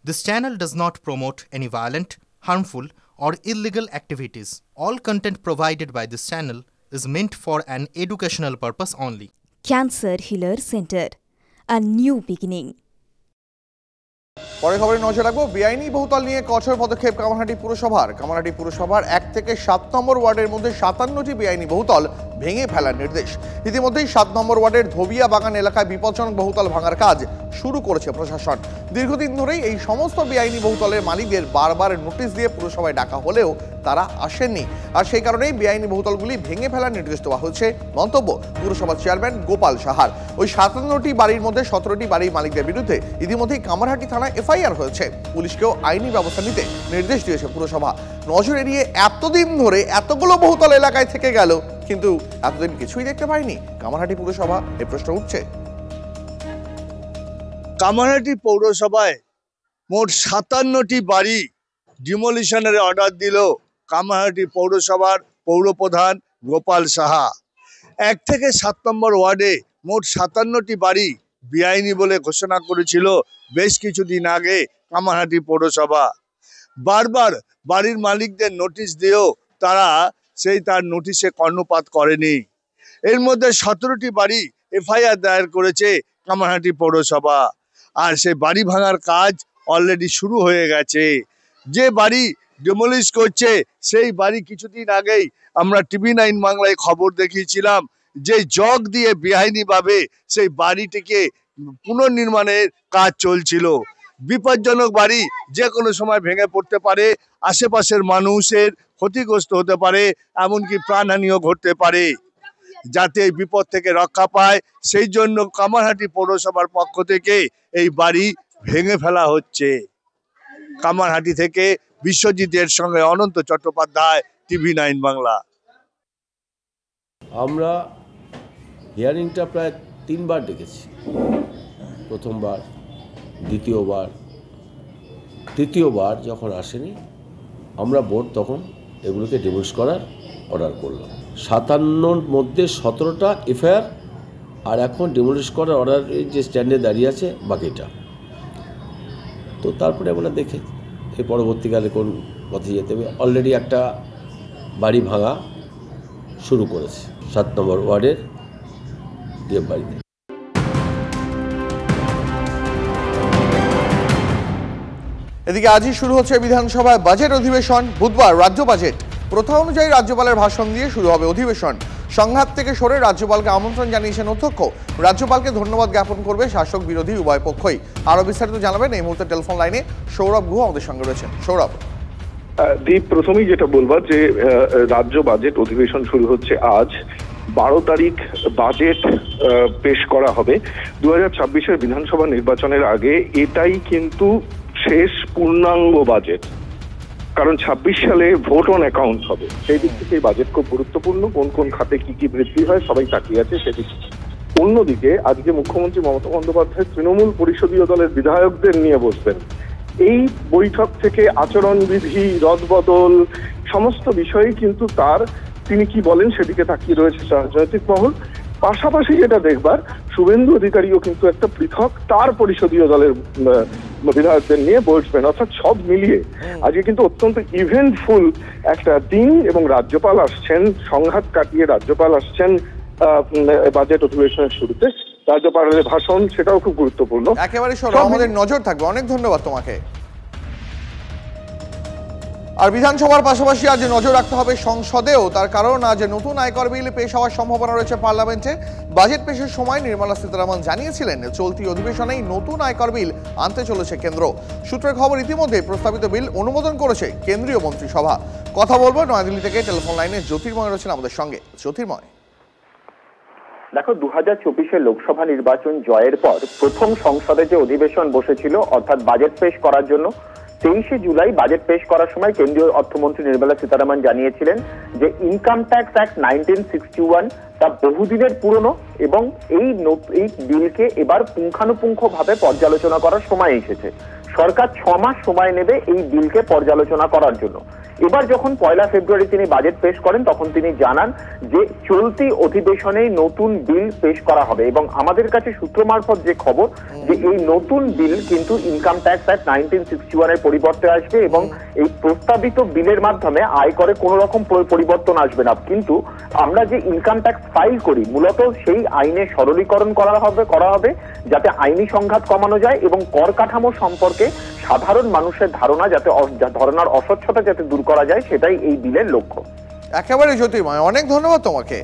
This channel does not promote any violent, harmful, or illegal activities. All content provided by this channel is meant for an educational purpose only. Cancer Healer Center, a new beginning. পরে খবরে নজর রাখবো বেআইনি বহুতল নিয়ে কঠোর পদক্ষেপ কামারহাটি পুরসভার। কামারহাটি পুরসভার 1 থেকে 7 নম্বর ওয়ার্ডের মধ্যে 57টি বেআইনি বহুতল ভেঙে ফেলার নির্দেশ। ইতিমধ্যেই 7 নম্বর ওয়ার্ডের ধোবিয়া বাগান এলাকায় বিপজ্জনক বহুতল ভাঙার কাজ শুরু করেছে প্রশাসন। দীর্ঘদিন ধরেই এই সমস্ত বেআইনি বহুতলের মালিকদের বারবার নোটিশ দিয়ে পুরসভায় ডাকা হলেও তারা আসেননি, আর সেই কারণেই বেআইনি বহুতলগুলি ভেঙে ফেলার নির্দেশ দেওয়া হয়েছে। মন্তব্য পুরসভার চেয়ারম্যান গোপাল সাহার। ওই 57টি বাড়ির মধ্যে 17টি বাড়ির মালিকদের বিরুদ্ধে ইতিমধ্যেই কামারহাটি থানায় এফআইআর হয়েছে। পুলিশকেও আইনি ব্যবস্থা নিতে নির্দেশ দিয়েছে পুরসভা। নজর এড়িয়ে এতদিন ধরে এতগুলো বহুতল এলাকায় থেকে গেল, কিন্তু এতদিন কিছুই দেখতে পাইনি কামারহাটি পুরসভা, এই প্রশ্ন উঠছে। কামারহাটি পৌরসভায় মোট 57টি বাড়ি ডিমোলিশনের অর্ডার দিল কামারহাটি পৌরসভার পৌরপ্রধান গোপাল সাহা। 1 থেকে 7 নম্বর ওয়ার্ডে মোট 57টি বাড়ি বেআইনি বলে ঘোষণা করেছিল বেশ কিছুদিন আগে কামারহাটি পৌরসভা। বারবার বাড়ির মালিকদের নোটিশ দিয়েও তারা তার নোটিশে কর্ণপাত করেনি। এর মধ্যে 17টি বাড়ি এফআইআর দায়ের করেছে কামারহাটি পৌরসভা, আর সেই বাড়ি ভাঙার কাজ অলরেডি শুরু হয়ে গেছে। যে বাড়ি ডিমোলিশ করছে সেই বাড়ি কিছুদিন আগেই আমরা TV9 বাংলায় খবর দেখিয়েছিলাম যে জগ দিয়ে বেআইনিভাবে সেই বাড়িটিকে পুনর্নির্মাণের কাজ চলছিল। বিপজ্জনক বাড়ি যে কোনো সময় ভেঙে পড়তে পারে, আশেপাশের মানুষের ক্ষতিগ্রস্ত হতে পারে, এমনকি প্রাণহানিও ঘটতে পারে। যাতে এই বিপদ থেকে রক্ষা পায় সেই জন্য কামারহাটি পৌরসভার পক্ষ থেকে এই বাড়ি ভেঙে ফেলা হচ্ছে। কামারহাটি থেকে বিশ্বজিতের সঙ্গে অনন্ত চট্টোপাধ্যায়, TV9 বাংলা। আমরা হিয়ারিংটা প্রায় 3বার ডেকেছি। প্রথমবার, দ্বিতীয়বার, তৃতীয়বার যখন আসেনি আমরা বোর্ড তখন এগুলোকে ডিমোলিশ করার অর্ডার করলাম। 57র মধ্যে 17টা এফআইআর, আর এখন ডিমোলিশ করার অর্ডারের যে স্ট্যান্ডে দাঁড়িয়ে আছে বাকিটা। তো তারপরে আমরা দেখে এই পরবর্তীকালে কোন পথে যেতে হবে। অলরেডি একটা বাড়ি ভাঙা শুরু করেছে 7 নম্বর ওয়ার্ডের ডিএফ বাড়িতে। এদিকে আজই শুরু হচ্ছে বিধানসভায় বাজেট অধিবেশন। বুধবার রাজ্য বাজেট প্রথা অনুযায়ী রাজ্যপালের ভাষণ দিয়ে শুরু হবে অধিবেশন। সংঘাত থেকে সরে রাজ্যপালকে আমন্ত্রণ জানিয়েছেন অধ্যক্ষ। রাজ্যপালকে ধন্যবাদ জ্ঞাপন করবে শাসক বিরোধী উভয় পক্ষই। আরো বিস্তারিত জানাবেন এই মুহূর্তে টেলিফোন লাইনে সৌরভ গুহ আমাদের সঙ্গে রয়েছেন। সৌরভ, দীপ, প্রথমেই যেটা বলবো যে রাজ্য বাজেট অধিবেশন শুরু হচ্ছে আজ। 12 তারিখ বাজেট পেশ করা হবে। 2026-এর বিধানসভা নির্বাচনের আগে এটাই কিন্তু শেষ পূর্ণাঙ্গ বাজেট, কারণ 26 সালে ভোট অন অ্যাকাউন্ট হবে। সেই দিক থেকে এই বাজেট খুব গুরুত্বপূর্ণ। কোন কোন খাতে কি কি বৃদ্ধি হয় সবাই তাকিয়ে আছে সেদিক। অন্যদিকে আজকে মুখ্যমন্ত্রী মমতা বন্দ্যোপাধ্যায় তৃণমূল পরিষদীয় দলের বিধায়কদের নিয়ে বসবেন। এই বৈঠক থেকে আচরণবিধি, রদবদল সমস্ত বিষয়ে কিন্তু তিনি কি বলেন সেদিকে তাকিয়ে রয়েছে রাজনৈতিক মহল। পাশাপাশি যেটা দেখবার, শুভেন্দু অধিকারীও কিন্তু একটা পৃথক তার পরিষদীয় দলের বিধায়কদের নিয়ে বসবেন। অর্থাৎ সব মিলিয়ে আজকে কিন্তু অত্যন্ত ইভেন্টফুল একটা দিন, এবং রাজ্যপাল আসছেন, সংঘাত কাটিয়ে রাজ্যপাল আসছেন বাজেট অধিবেশনের শুরুতে। রাজ্যপালের ভাষণ সেটাও খুব গুরুত্বপূর্ণ। একেবারে আমাদের নজর থাকবে। অনেক ধন্যবাদ তোমাকে। আর বিধানসভার পাশাপাশি আজ নজর রাখতে হবে সংসদেও, তার কারণ আজ নতুন আয়কর বিল পেশ হওয়ার সম্ভাবনা রয়েছে পার্লামেন্টে। বাজেট পেশের সময় নির্মলা সীতারামন জানিয়েছিলেন চলতি অধিবেশনেই নতুন আয়কর বিল আনতে চলেছে কেন্দ্র। সূত্রের খবর, ইতিমধ্যে প্রস্তাবিত বিল অনুমোদন করেছে কেন্দ্রীয় মন্ত্রিসভা। কথা বলবো নয়াদিল্লি থেকে টেলিফোন লাইনে জ্যোতির্ময় রয়েছেন আমাদের সঙ্গে। জ্যোতির্ময়, দেখো, 2024-এর লোকসভা নির্বাচন জয়ের পর প্রথম সংসদে যে অধিবেশন বসেছিল অর্থাৎ বাজেট পেশ করার জন্য, 23শে জুলাই বাজেট পেশ করার সময় কেন্দ্রীয় অর্থমন্ত্রী নির্মলা সীতারামন জানিয়েছিলেন যে ইনকাম ট্যাক্স অ্যাক্ট 1961 তা বহুদিনের পুরনো, এবং এই বিলকে এবার পুঙ্খানুপুঙ্খভাবে পর্যালোচনা করার সময় এসেছে। সরকার 6 মাস সময় নেবে এই বিলকে পর্যালোচনা করার জন্য। এবার যখন 1 ফেব্রুয়ারি তিনি বাজেট পেশ করেন তখন তিনি জানান যে চলতি অধিবেশনেই নতুন বিল পেশ করা হবে এবং আমাদের কাছে সূত্র মারফত যে খবর যে এই নতুন বিল কিন্তু ইনকাম ট্যাক্স অ্যাক্ট 1961 এর পরিবর্তে আসবে এবং এই প্রস্তাবিত বিলের মাধ্যমে আয়করে কোনো রকম পরিবর্তন আসবে না, কিন্তু আমরা যে ইনকাম ট্যাক্স ফাইল করি মূলত সেই আইনে সরলীকরণ করা হবে যাতে আইনি সংঘাত কমানো যায় এবং কর কাঠামো সম্পর্কে সাধারণ মানুষের ধারণার অস্বচ্ছতা যাতে দূর করা যায়, সেটাই এই বিলের লক্ষ্য। একেবারে জ্যোতির্ময়, অনেক ধন্যবাদ তোমাকে।